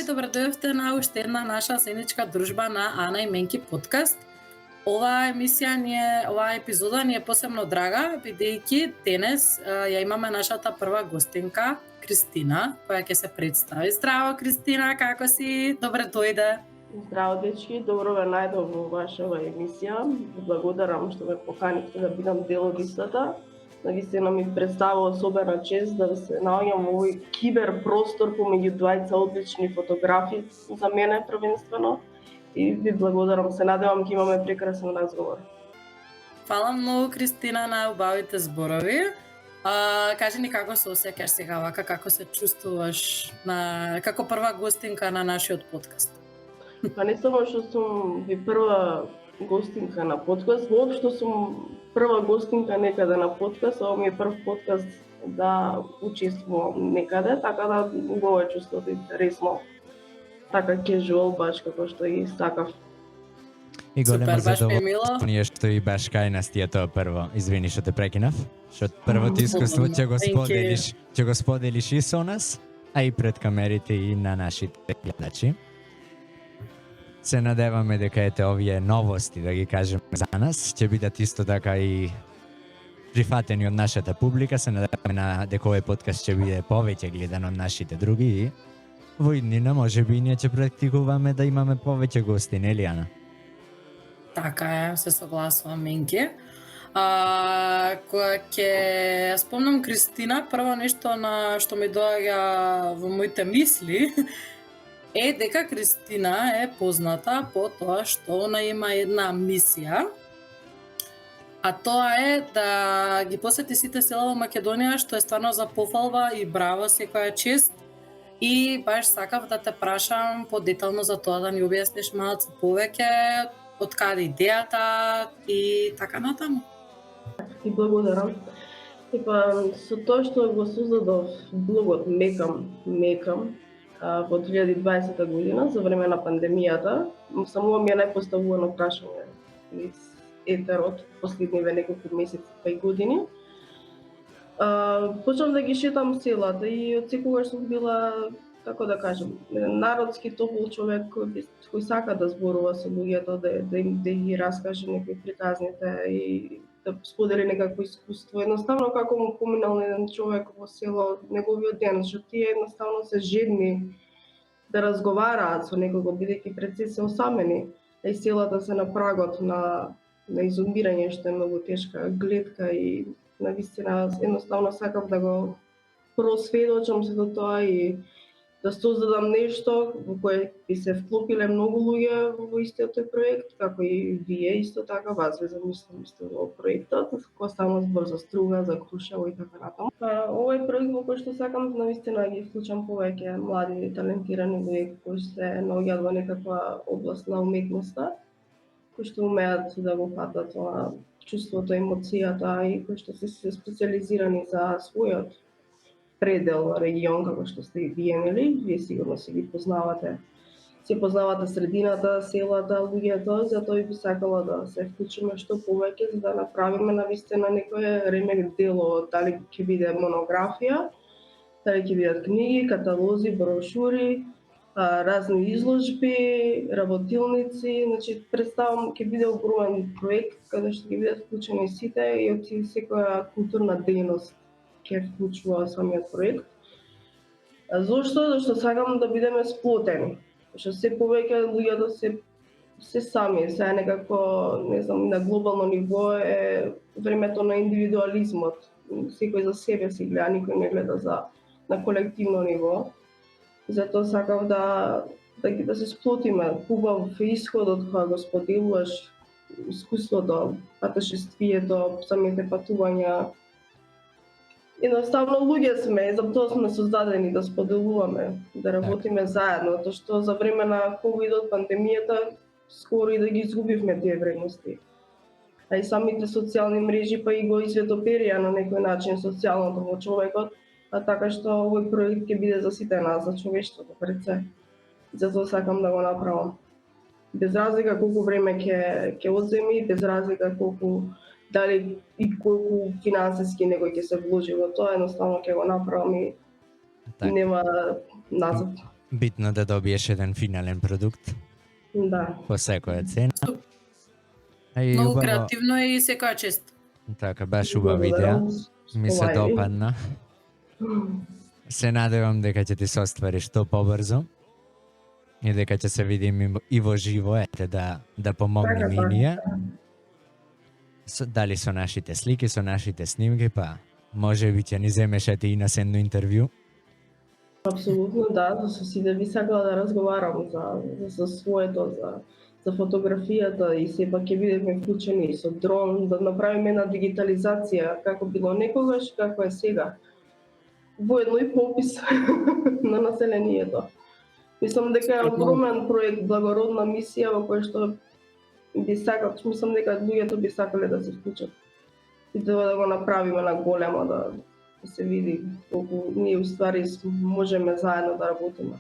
и добро дојдовте на уште една наша заедничка дружба на Ана и Менки подкаст. Оваа епизода ни е посебно драга, бидејќи денес ја имаме нашата прва гостинка, Кристина, која ќе се представи. Здраво, Кристина, како си? Добре дојде. Здраво, дечки, добро ве најдов во вашава емисија. Благодарам што ме поканивте да бидам дел од истата. Навистина ми представува особена чест да се наоѓам во овој кибер простор помеѓу двајца одлични фотографи за мене првенствено. И ви благодарам, се надевам ќе имаме прекрасен разговор. Фала многу, Кристина, на убавите зборови. Кажи ни како се осеќаш сега вака, како се чувствуваш како прва гостинка на нашиот подкаст? Па не само што сум ви прва гостинка на подкаст, воопшто сум прва гостинка некаде на подкаст, ова ми е прв подкаст да учествувам некаде, така да убаво е чувството, интересно. Така casual баш како што и сакав. И голема задоволство што и баш кај нас ти е тоа прво. Извини што те прекинав. Што првото искуство ќе го споделиш и со нас, а и пред камерите и на нашите гледачи. Се надеваме дека ете овие новости, да ги кажеме за нас, ќе бидат исто така и прифатени од нашата публика. Се надеваме дека овој подкаст ќе биде повеќе гледан од нашите други и во иднина можеби ние ќе практикуваме да имаме повеќе гости, нели Ана? Така е, се согласувам, Менки. Кога ќе спомнам Кристина, прво нешто на што ми доаѓа во моите мисли е дека Кристина е позната по тоа што она има една мисија, а тоа е да ги посети сите села во Македонија, што е стварно за пофалба и браво, секоја чест. И баш сакав да те прашам подетално за тоа, да ни објасниш малку повеќе од каде идејата и така натаму. И благодарам. Со тоа што го создадов блогот Мекам во 2020 година за време на пандемијата, само ми е најпоставувано прашање из етерот последниве неколку месеци па и години. Почнав да ги шетам селата и од секогаш сум била, како да кажам, народски топол човек кој сака да зборува со луѓето, да ги раскаже некои приказните и да сподели некакво искуство. Едноставно како му поминал еден човек во село неговиот ден, што тие едноставно се жедни да разговараат со некого, бидејќи пред се осамени, и селата се на прагот на изумирање, што е многу тешка гледка и навистина едноставно сакав да го просведочам се до тоа и да создадам нешто во кое би се вклопиле многу луѓе во истиот тој проект, како и вие исто така, вас ве замислам исто во проектот, кога ставам збор за Струга, за Крушево и така натаму. Овој проект во кој што сакам навистина ги вклучам повеќе млади талентирани луѓе кои се наоѓаат во некаква област на уметноста, кои што умеат да го фатат тоа чувството, емоцијата и кои што се специализирани за својот предел, регион, како што сте и вие, нели? Вие сигурно си ги познавате. Се познавате средината, селата, луѓето, затоа би сакала да се вклучиме што повеќе за да направиме навистина некој ремек дело, дали ќе биде монографија, дали ќе бидат книги, каталози, брошури, разни изложби, работилници, значи представам ќе биде огромен проект каде што ќе бидат вклучени сите и од секоја културна дејност ќе вклучува самиот проект. Зошто? Зашто сакам да бидеме сплотени. Што се повеќе луѓето се сами, се некако, не знам, на глобално ниво е времето на индивидуализмот. Секој за себе си гледа, никој не гледа на колективно ниво. Затоа сакав да се сплотиме. Хубав исход од кога го споделуваш искуството, патешествието, самите патувања. Едноставно луѓе сме, за тоа сме создадени да споделуваме, да работиме заедно, тоа што за време на ковидот, пандемијата, скоро и да ги изгубивме тие вредности. А и самите социјални мрежи па и го изведоперија на некој начин социјалното во човекот, така што овој проект ќе биде за сите нас, за човештвото пред се. Затоа сакам да го направам. Без разлика колку време ќе одземи, без разлика колку дали и колку финансиски некој ќе се вложи во тоа, едноставно ќе го направам и нема назад. Битно да добиеш еден финален продукт Да. по секоја цена. А и Многу убаво, креативно е и секоја чест. така, баш убава идеја. Благодарам. Ми се Полајди. допадна. Се надевам дека ќе ти се оствари што побрзо и дека ќе се видиме и во живо, ете да помогнеме и ние. Дали со нашите слики, со нашите снимки, па може би ќе ни земеше ти и на едно интервју. Апсолутно да, со сите би сакала да разговарам за своето, за фотографијата и сепак ќе бидеме вклучени и со дрон, да направиме една дигитализација како било некогаш, како е сега. Воедно и попис на населението. Мислам дека е огромен проект, благородна мисија во која што би сакал, мислам дека луѓето би сакале да се вклучат. И да го направиме на големо, да се види колку ние уствари можеме заедно да работиме.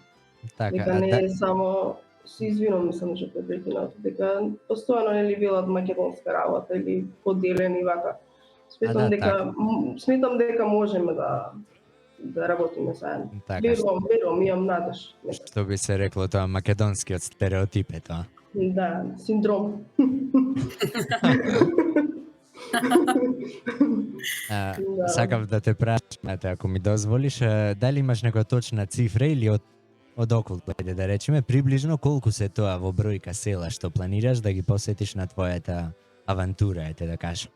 Така, Дека не е само се извинувам, мислам што те прекинав, дека постојано нели велат македонска работа или поделени вака. Сметам дека можеме да работиме заедно. Така, Верувам, имам надеж. што би се рекло тоа македонскиот стереотип е тоа. Да, синдром. Сакав да те прашам, ако ми дозволиш, дали имаш некоја точна цифра или од околу, да речеме, приближно колку се тоа во бројка села што планираш да ги посетиш на твојата авантура, ете да кажам?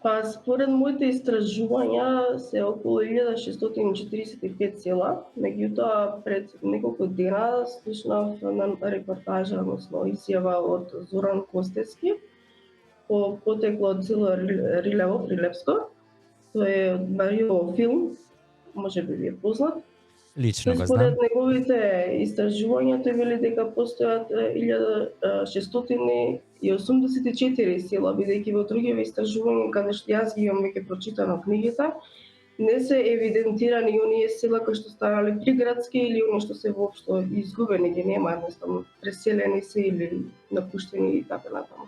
Па според моите истражувања се околу 1645 села, меѓутоа пред неколку дена слушнав на репортажа, односно изјава од Зоран Костевски по потекло од село Рилевско. Тој е од Марио филм, може би ви е познат. Лично го знам. Според неговите истражувања тој вели дека постојат 1684 села, бидејќи во другиве истражувања каде што јас ги имам веќе прочитано книгите, не се евидентирани оние села кои што станале приградски или оние што се воопшто изгубени, ги нема, едноставно преселени се или напуштени и така натаму.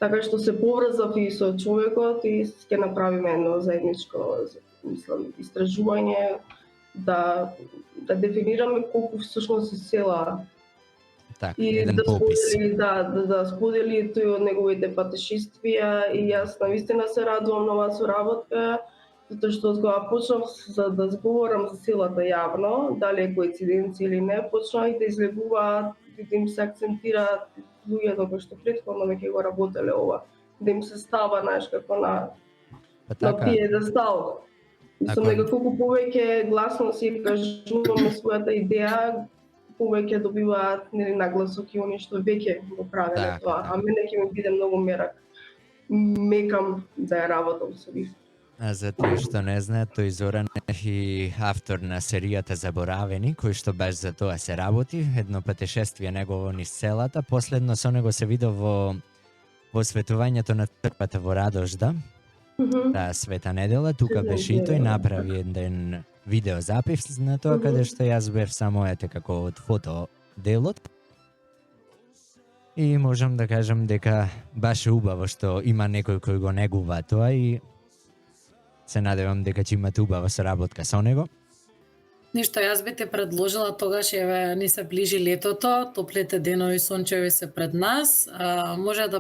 Така што се поврзав и со човекот и ќе направиме едно заедничко, мислам, истражување да дефинираме колку всушност се села. Така, И еден да попис. сподели, да сподели тој од неговите патешествија и јас навистина се радувам на оваа соработка, затоа што од кога почнав да зборам за селата јавно, дали е коинциденција или не, почнаа и да излегуваат и да им се акцентираат луѓето кои што претходно веќе го работеле ова, да им се става, знаеш, како на пиедестал. Мислам дека колку повеќе гласно си кажуваме својата идеја, повеќе добиваат нагласок и оние што веќе го правеле тоа. А мене ќе ми биде многу мекам да ја работам со нив. А за тие што не знаат, тој Зоран е и автор на серијата Заборавени, кој што баш за тоа се работи, едно патешествие негово низ селата. Последно со него се видов во светувањето на црквата во Радожда, таа света недела, тука беше и тој, направи еден видеозапис на тоа, каде што јас бев само ете како од фото делот. И можам да кажам дека баш е убаво што има некој кој го негува тоа и се надевам дека ќе имате убава соработка со него. Ништо, јас би те предложила тогаш, еве, ни се ближи летото, топлите денови сончеви се пред нас, може да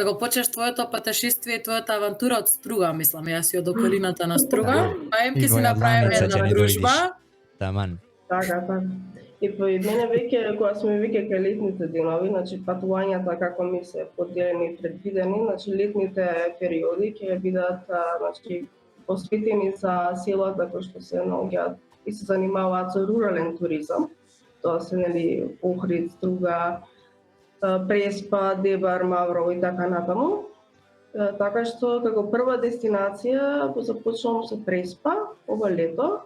го почнеш твоето патешествие и твојата авантура од Струга, мислам, јас си од околината на Струга, па им ќе си направиме една дружба. Таман. Така. И по мене веќе, кога сме веќе кај летните денови, значи патувањата како ми се поделени и предвидени, значи летните периоди ќе бидат значи посветени за селата кои што се наоѓаат и се занимаваат со рурален туризам. Тоа се нели Охрид, Струга, Преспа, Дебар, Маврово и така натаму. Така што како прва дестинација го започнувам со Преспа ова лето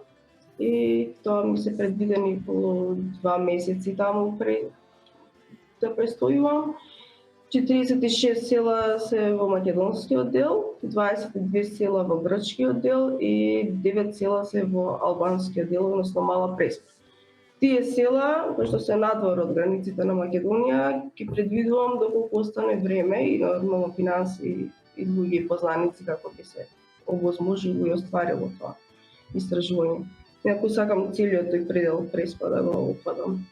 и тоа ми се предвидени околу 2 месеци таму да престојувам. 46 села се во македонскиот дел, 22 села во грчкиот дел и 9 села се во албанскиот дел, односно Мала Преспа. Тие села, кои што се надвор од границите на Македонија, ќе предвидувам доколку остане време и нормално финанси и луѓе и познаници како би се овозможило и остварило тоа истражување. Иако сакам целиот тој предел преспа да го опадам.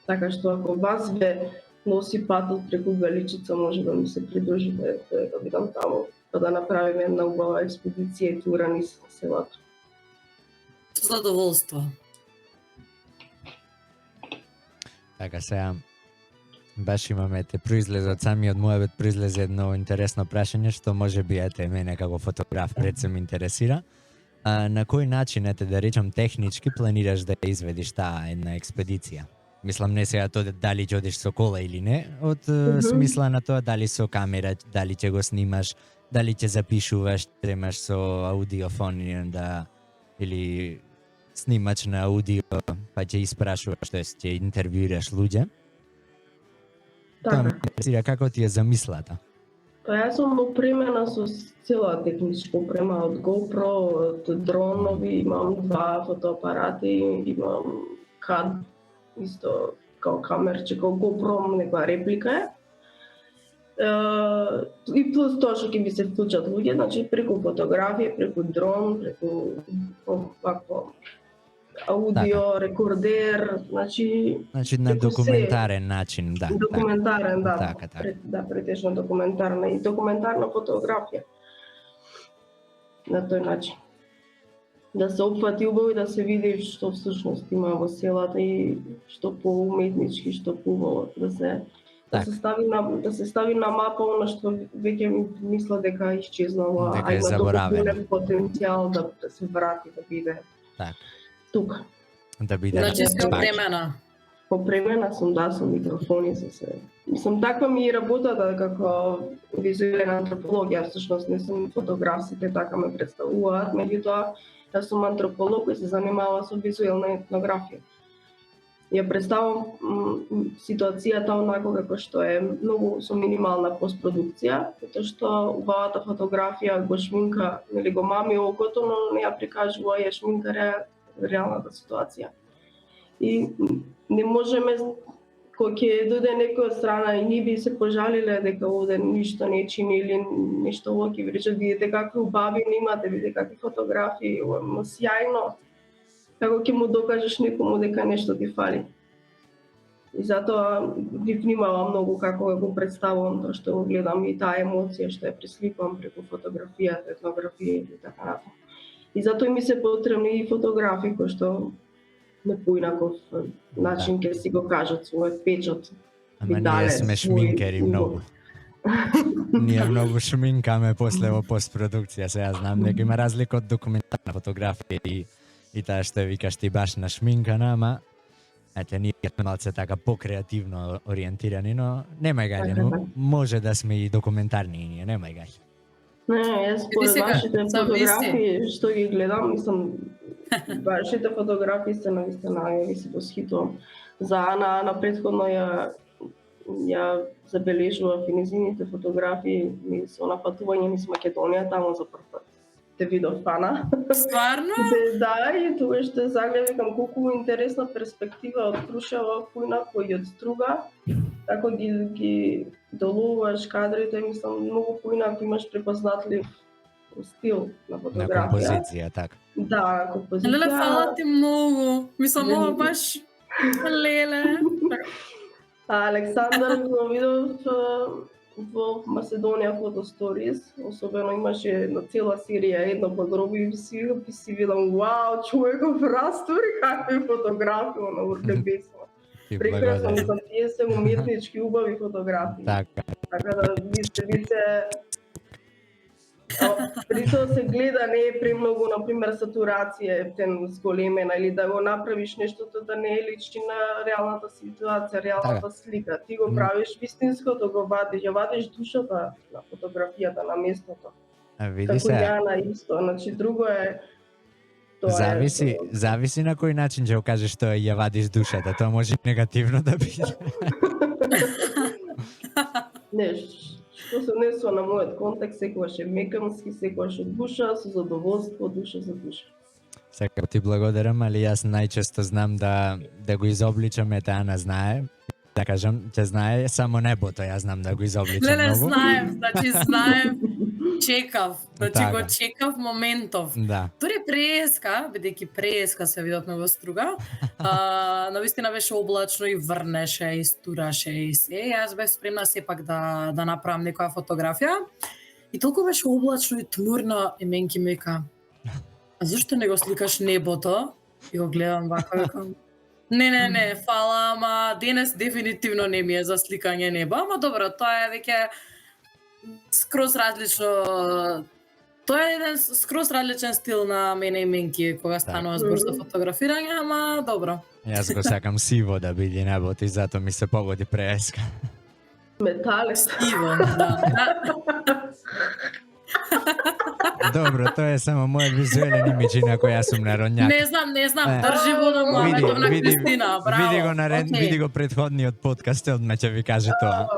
Така што ако вас ве носи патот преку Галичица, може да ми се придружите да бидам таму, па да направиме една убава експедиција и тура низ селото. Со задоволство. Така сега, баш имаме те произлезе од самиот мојот произлезе едно интересно прашање што може би ете мене како фотограф пред се ме интересира. На кој начин ете да речам технички планираш да ја изведиш таа една експедиција? Мислам не сега тоа дали ќе одиш со кола или не, од смисла на тоа дали со камера, дали ќе го снимаш, дали ќе запишуваш, тремаш со аудиофон да или снимач на аудио, па ќе испрашуваш, тоест ќе интервјуираш луѓе. Тоа ме интересира како ти е замислата. Па јас сум опремена со цела техничка опрема од GoPro, од дронови, имам 2 фотоапарати, имам CAD, исто као камерче, као GoPro, некоја реплика е. И плюс тоа што ќе ми се вклучат луѓе, значи преку фотографија, преку дрон, преку вакво аудио, рекордер, значи на документарен начин, да. Документарен, да. Така. Да, претежно документарна и документарна фотографија. На тој начин. Да се опфати убаво и да се види што всушност има во селата и што поуметнички, што поубаво, да се стави на мапа она што веќе мисла дека исчезнало, дека е заборавено. Има потенцијал да се врати, да биде тука. Да биде. Значи си опремена. Опремена сум, да, со микрофони, со се. Мислам, таква ми е работата како визуелен антрополог, ја всушност не сум фотограф, сите така ме представуваат, меѓутоа јас сум антрополог кој се занимава со визуелна етнографија. Ја представам ситуацијата онако како што е многу со минимална постпродукција, затоа што убавата фотографија го шминка, нели го мами окото, но не ја прикажува, ја шминка реалната ситуација. И не можеме, кога ќе дојде некој од страна и ние би се пожалиле дека овде ништо не чини или нешто ово ќе ви речат, видите какви убави немате, видите какви фотографии, но сјајно. Како ќе му докажеш некому дека нешто ти фали. И затоа ви внимавам многу како го представувам тоа што го гледам и таа емоција што ја пресликувам преку фотографијата, етнографија и така натаму. И затоа ми се потребни и фотографи кои што на поинаков начин ќе си го кажат својот печат. Ама ние сме шминкери многу. Ние многу шминкаме после во постпродукција, сега знам дека има разлика од документарна фотографија и таа што викаш ти баш на шминкана, ама ете ние сме малце така покреативно ориентирани, но нема гаѓа, може да сме и документарни и ние, нема гаѓа. Не, јас според вашите фотографии што ги гледам, мислам, вашите фотографии се навистина, ја се восхитувам. За Ана претходно ја забележував и низините фотографии со напатување низ Македонија, таму за прв пат те видов Ана. Стварно? Да, и тогаш ще загледам колку интересна перспектива од Крушева, поинако и од Струга. Така ги доловуваш кадрите, мислам, многу поинако имаш препознатлив стил на фотографија. На композиција, така. Да, композиција. Леле, фала ти многу. Мислам, ова баш леле. Александар го видов во Македонија фото сторис, особено имаше на цела серија едно подроби и си видам, вау, човеков растори, какви фотографии, на урнебесно. Прекрасно, мислам, тие се уметнички убави фотографии. Така да видите, притоа се гледа, не е премногу, например, сатурација зголемена или да го направиш нештото да не е личи на реалната ситуација, реалната слика. Ти го правиш вистинското, ја вадиш душата на фотографијата на местото. Види се. Како Јана исто, значи друго е Зависи на кој начин ќе го кажеш тоа ја вадиш душата, тоа може и негативно да биде. Не, што се однесува на мојот контекст, секогаш е мекански, секогаш од душа, со задоволство, душа за душа. Сега ти благодарам, али јас најчесто знам да го изобличам, ете Ана знае, да кажам, ќе знае само небото, јас знам да го изобличам многу. Леле, знаем, значи знаем. чекав, значи Така. го чекав моментов. Да. Дури преска, бидејќи преска се видовме во Струга, навистина беше облачно и врнеше и стураше и се. Јас бев спремна сепак да направам некоја фотографија. И толку беше облачно и тмурно и менки ми вика: "А зашто не го сликаш небото?" И го гледам вака, викам: Не, фала, ама денес дефинитивно не ми е за сликање небо, ама добро, тоа е веќе скроз различно. Тоа е еден скроз различен стил на мене и Менки кога станува збор за фотографирање, ама добро. Јас го сакам сиво да биде небото и затоа ми се погоди преска. Метале. Сиво, да. Добро, тоа е само мојот визуелен имидж, инако јас сум народњак. Не знам, држи во да моментов на Кристина, браво. Види го претходниот подкаст, одма ќе ви каже тоа.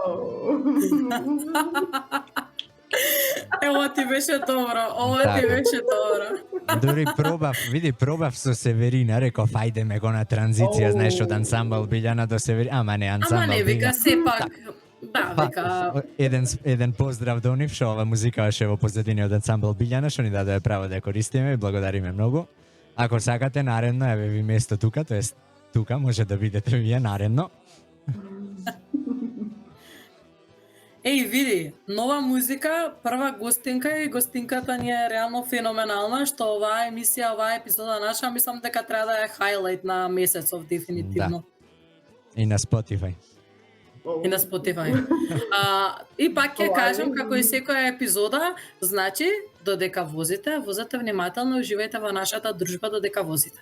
Ево ти беше добро, ти беше добро. Дури пробав со Северина, реков ајде ме го на транзиција, знаеш, од ансамбл Билјана до Северина, ама не ансамбл Ама не, вика сепак, да, вика... Еден поздрав до нив, што ова музика беше во позадини од ансамбл Билјана, што ни даде право да ја користиме и благодариме многу. Ако сакате наредно, еве ви место тука, тоест тука може да видите вие наредно. Еј, види, нова музика, прва гостинка и гостинката ни е реално феноменална, што оваа емисија, оваа епизода наша, мислам дека треба да е хайлайт на месецов, дефинитивно. Да. И на Spotify. И на Spotify. И пак ќе кажам, како и секоја епизода, значи, додека возите внимателно, уживајте во нашата дружба додека возите.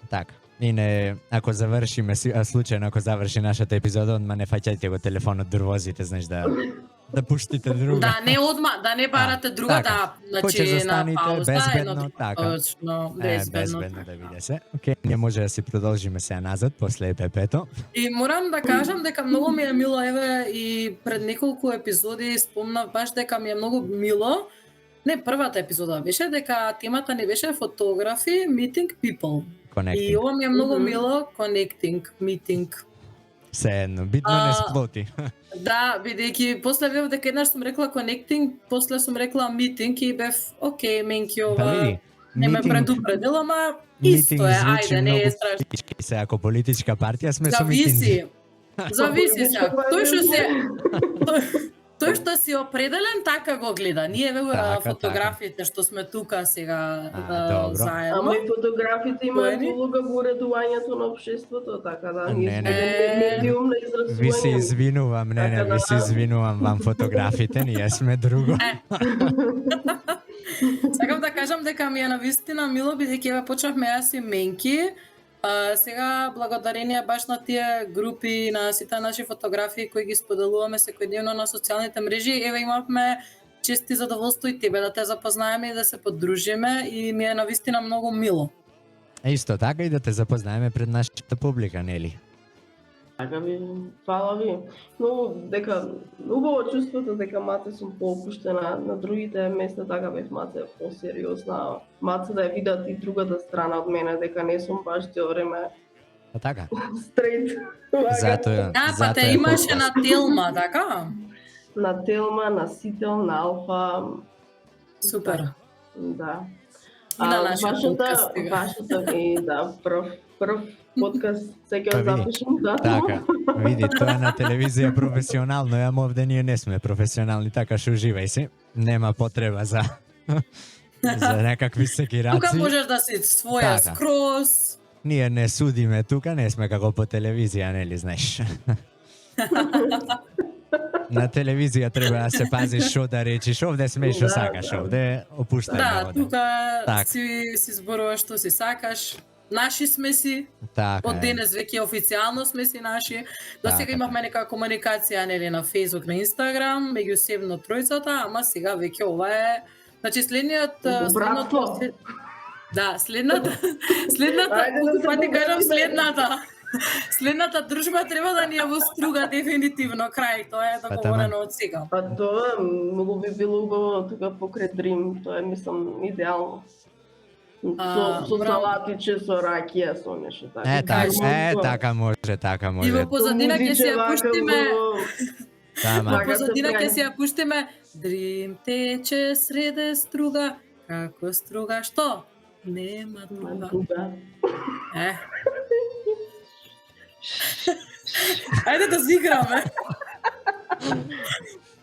Така. И не, ако завршиме, случајно ако заврши нашата епизода, одма не фаќајте го телефонот дур возите, знаеш, да пуштите друга. Да, не одма, да не барате друга, така. да, значи на пауза, безбедно, така. Точно, безбедно. Да биде се. Океј, ние може да си продолжиме сега назад после ЕПП-то. И морам да кажам дека многу ми е мило, еве, и пред неколку епизоди спомнав баш дека ми е многу мило. Не, првата епизода беше дека темата ни беше фотографи, meeting people. Connecting. И ова ми е многу мило, connecting, meeting. Се едно, битно не сплоти. Да, бидејќи после бев дека еднаш сум рекла connecting, после сум рекла meeting и бев, окей, Менки, ова не ме предупредил, ама исто е, ајде, не е страшно. Се, ако политичка партија сме со митинзи. Зависи се. Тој што си определен, така го гледа. Ние фотографите што сме тука сега заедно. Ама и фотографите имаат улога во уредувањето на општеството, така да ние сме медиум на изразување. Ви се извинувам, ви се извинувам вам фотографите, ние сме друго. Сакам да кажам дека ми е навистина мило, бидејќи еве почнавме јас и Менки. Сега, благодарение баш на тие групи, на сите наши фотографии кои ги споделуваме секојдневно на социјалните мрежи, еве имавме чест и задоволство и тебе да те запознаеме и да се подружиме и ми е навистина многу мило. Исто така и да те запознаеме пред нашата публика, нели? Така ви, фала ви. Но дека убаво чувството дека мате сум поопуштена на другите места, така бев мате посериозна. Мате да ја видат и другата страна од мене, дека не сум баш цел време. Така. Стрейт. Затоа. Да, па те имаше на Телма, така? На Телма, на Сител, на Алфа. Супер. Да. И на нашиот подкаст. Вашата и да, прв подкаст се ќе запишам, да. Така, види, тоа на телевизија професионално, ја овде ние не сме професионални, така што уживај се. Нема потреба за некакви секираци. Тука можеш да си своја така. скроз. Ние не судиме тука, не сме како по телевизија, нели знаеш. На телевизија треба да се пазиш што да речиш, овде смееш што сакаш, овде опуштај. Да, тука си зборуваш што си сакаш. Наши сме си, од денес веќе официјално сме си наши. До сега имавме нека комуникација нели на Facebook, на Instagram, меѓусебно тројцата, ама сега веќе ова е, значи следната, следната дружба треба да ни ја во Струга дефинитивно крај, тоа е договорено од сега. Па тоа многу би било убаво тука покрај Дрим, тоа е мислам идеално. Со салатиче, со ракија, со нешто така. Така може. И во позадина ќе се ја пуштиме Тама. А Така се позадина ќе прави. си ја пуштиме Дрим тече среде струга, како струга што? Нема друга. Друга. Ајде да зиграме.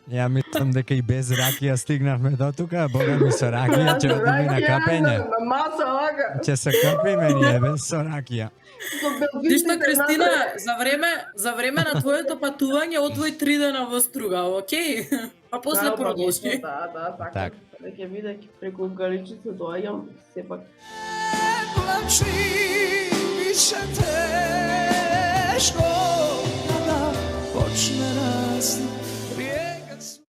Ја мислам дека и без ракија стигнавме до тука, бога ми со ракија ќе одиме на капење. На маса вака. Ќе се капиме ние без со ракија. Ништо, Кристина, за време на твоето патување одвој 3 дена во струга, окей? А после продолжи. Да, така. Так. Да ќе виде преку галичица доаѓам сепак. Плачи, биće teško kada počne razlika.